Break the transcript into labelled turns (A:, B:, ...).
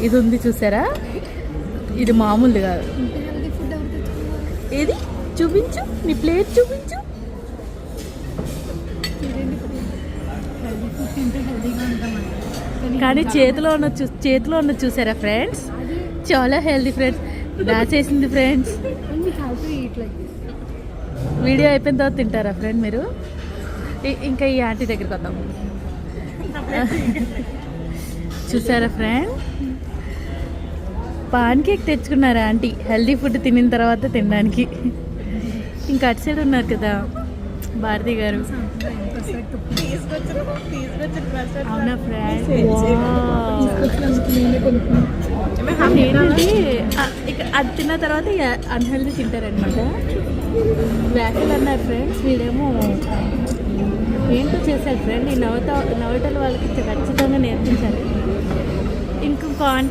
A: ఇది ఉంది చూసారా, ఇది మామూలు కాదు. ఏది చూపించు, నీ ప్లేట్ చూపించు. కానీ చేతిలో ఉన్న చూసారా ఫ్రెండ్స్, చాలా హెల్దీ ఫ్రెండ్స్. దాచేసింది ఫ్రెండ్స్. వీడియో అయిపోయిన తర్వాత తింటారా ఫ్రెండ్ మీరు? ఇంకా ఈ ఆంటీ దగ్గరికి వద్దాం. చూసారా ఫ్రెండ్, పాన్ కేక్ తెచ్చుకున్నారా ఆంటీ, హెల్దీ ఫుడ్ తినిన తర్వాత తినడానికి. ఇంకా అటు సైడ్ ఉన్నారు కదా భారతి గారు. అవునా ఫ్రెండ్, ఏంటంటే ఇక అది తిన్న తర్వాత అన్హెల్దీ తింటారనమాట. వ్యాఖ్యలు అన్నారు ఫ్రెండ్స్. వీడేమో ఏంటో చేశారు ఫ్రెండ్. ఈ నవటల వాళ్ళకి ఖచ్చితంగా నేర్పించాలి. ఇంకొక